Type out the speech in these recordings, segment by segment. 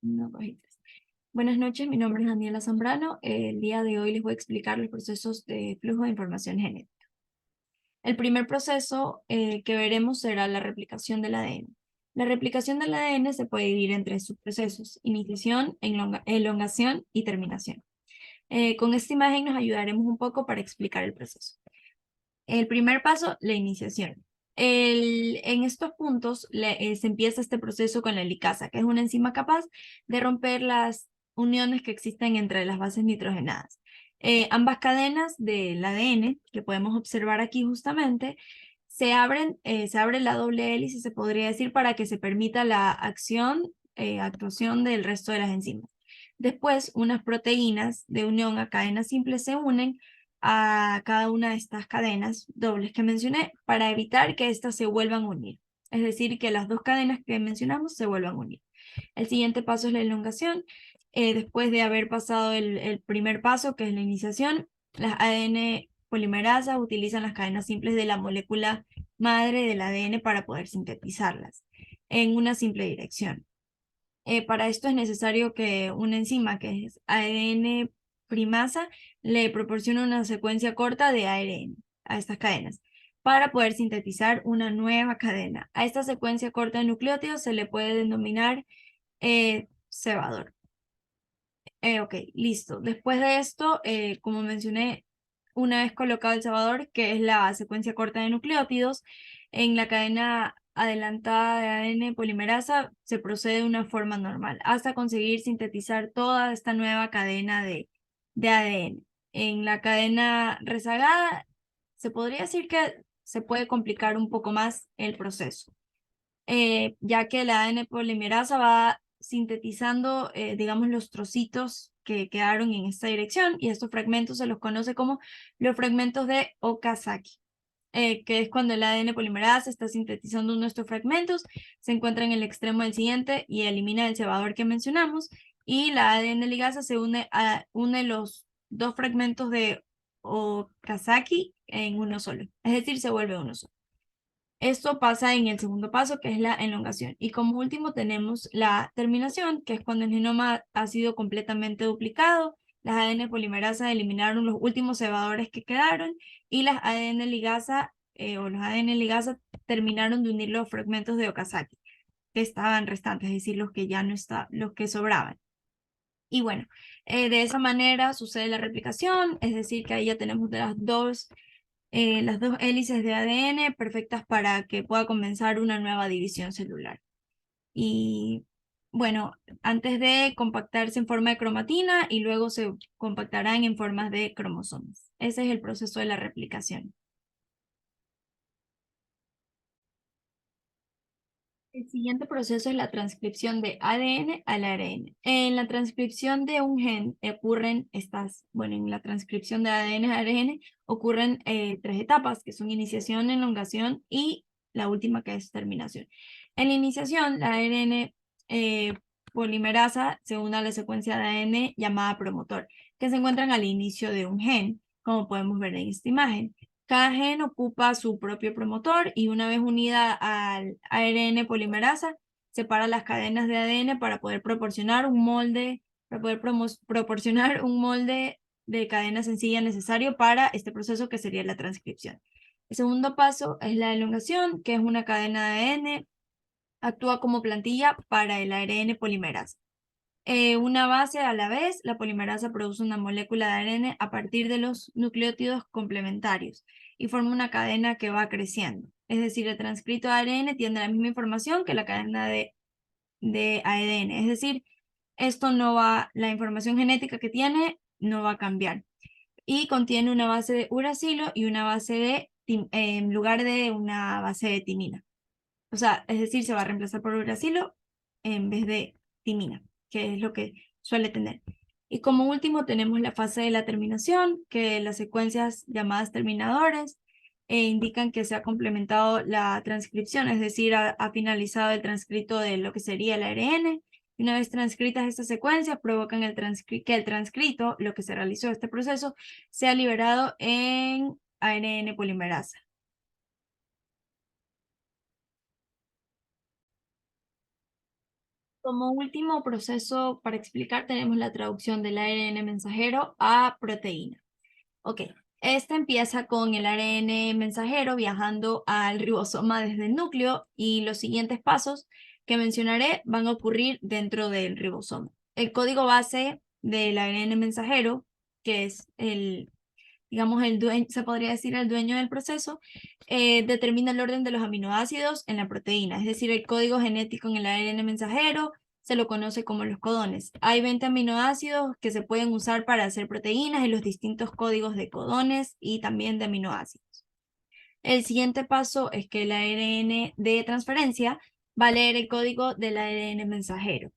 No, bajitas. Buenas noches, mi nombre es Daniela Zambrano. El día de hoy les voy a explicar los procesos de flujo de información genética. El primer proceso que veremos será la replicación del ADN. La replicación del ADN se puede dividir en tres subprocesos: iniciación, elongación y terminación. Con esta imagen nos ayudaremos un poco para explicar el proceso. El primer paso, la iniciación. En estos puntos se empieza este proceso con la helicasa, que es una enzima capaz de romper las uniones que existen entre las bases nitrogenadas. Ambas cadenas del ADN, que podemos observar aquí justamente, se abre la doble hélice, se podría decir, para que se permita la actuación del resto de las enzimas. Después, unas proteínas de unión a cadenas simples se unen a cada una de estas cadenas dobles que mencioné para evitar que éstas se vuelvan a unir. Es decir, que las dos cadenas que mencionamos se vuelvan a unir. El siguiente paso es la elongación. Después de haber pasado el primer paso, que es la iniciación, las ADN polimerasas utilizan las cadenas simples de la molécula madre del ADN para poder sintetizarlas en una simple dirección. Para esto es necesario que una enzima, que es ADN primasa, le proporcione una secuencia corta de ARN a estas cadenas para poder sintetizar una nueva cadena. A esta secuencia corta de nucleótidos se le puede denominar cebador. Ok, listo. Después de esto, como mencioné, una vez colocado el cebador, que es la secuencia corta de nucleótidos, en la cadena adelantada de ADN polimerasa se procede de una forma normal hasta conseguir sintetizar toda esta nueva cadena de ADN. En la cadena rezagada, se podría decir que se puede complicar un poco más el proceso, ya que la ADN polimerasa va sintetizando, digamos, los trocitos que quedaron en esta dirección, y estos fragmentos se los conoce como los fragmentos de Okazaki, que es cuando el ADN polimerasa está sintetizando uno de estos fragmentos, se encuentra en el extremo del siguiente y elimina el cebador que mencionamos, y la ADN ligasa se une los dos fragmentos de Okazaki en uno solo, es decir, se vuelve uno solo. Esto pasa en el segundo paso, que es la elongación. Y como último tenemos la terminación, que es cuando el genoma ha sido completamente duplicado, las ADN polimerasa eliminaron los últimos cebadores que quedaron, y las ADN ligasa o los ADN ligasa terminaron de unir los fragmentos de Okazaki que estaban restantes, es decir, los que ya no está, los que sobraban. Y bueno, de esa manera sucede la replicación, es decir, que ahí ya tenemos las dos hélices de ADN perfectas para que pueda comenzar una nueva división celular. Y bueno, antes de compactarse en forma de cromatina y luego se compactarán en formas de cromosomas. Ese es el proceso de la replicación. El siguiente proceso es la transcripción de ADN al ARN. En la transcripción de un gen en la transcripción de ADN a ARN ocurren tres etapas, que son iniciación, elongación y la última, que es terminación. En la iniciación, la ARN polimerasa se une a la secuencia de ADN llamada promotor, que se encuentran al inicio de un gen, como podemos ver en esta imagen. Cada gen ocupa su propio promotor y una vez unida al ARN polimerasa, separa las cadenas de ADN para poder proporcionar proporcionar un molde de cadena sencilla necesario para este proceso, que sería la transcripción. El segundo paso es la elongación, que es una cadena de ADN, actúa como plantilla para el ARN polimerasa. Una base a la vez, la polimerasa produce una molécula de ARN a partir de los nucleótidos complementarios y forma una cadena que va creciendo. Es decir, el transcrito de ARN tiene la misma información que la cadena de ADN. Es decir, la información genética que tiene no va a cambiar. Y contiene una base de uracilo y una base en lugar de una base de timina. O sea, es decir, se va a reemplazar por uracilo en vez de timina, que es lo que suele tener. Y como último tenemos la fase de la terminación, que las secuencias llamadas terminadores indican que se ha complementado la transcripción, es decir, ha finalizado el transcrito de lo que sería el ARN. Y una vez transcritas estas secuencias, provocan que el transcrito, lo que se realizó este proceso, sea liberado en ARN polimerasa. Como último proceso para explicar, tenemos la traducción del ARN mensajero a proteína. Ok, esta empieza con el ARN mensajero viajando al ribosoma desde el núcleo y los siguientes pasos que mencionaré van a ocurrir dentro del ribosoma. El código base del ARN mensajero, que es digamos, el dueño, se podría decir el dueño del proceso, determina el orden de los aminoácidos en la proteína, es decir, el código genético en el ARN mensajero se lo conoce como los codones. Hay 20 aminoácidos que se pueden usar para hacer proteínas y los distintos códigos de codones y también de aminoácidos. El siguiente paso es que el ARN de transferencia va a leer el código del ARN mensajero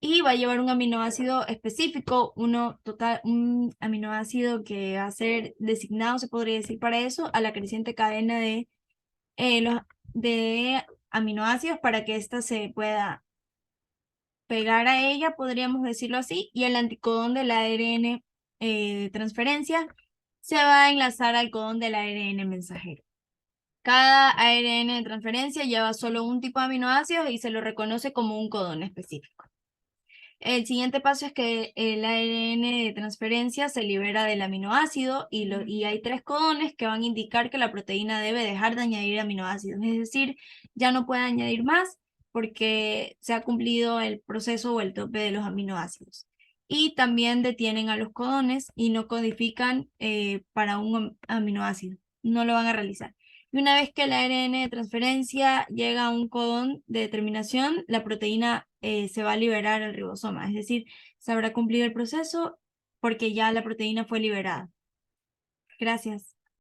y va a llevar un aminoácido específico, un aminoácido que va a ser designado, se podría decir, para eso, a la creciente cadena de aminoácidos para que ésta se pueda pegar a ella, podríamos decirlo así, y el anticodón del ARN de transferencia se va a enlazar al codón del ARN mensajero. Cada ARN de transferencia lleva solo un tipo de aminoácidos y se lo reconoce como un codón específico. El siguiente paso es que el ARN de transferencia se libera del aminoácido y hay 3 codones que van a indicar que la proteína debe dejar de añadir aminoácidos, es decir, ya no puede añadir más porque se ha cumplido el proceso o el tope de los aminoácidos. Y también detienen a los codones y no codifican para un aminoácido, no lo van a realizar. Y una vez que el ARN de transferencia llega a un codón de determinación, la proteína se va a liberar al ribosoma, es decir, se habrá cumplido el proceso porque ya la proteína fue liberada. Gracias.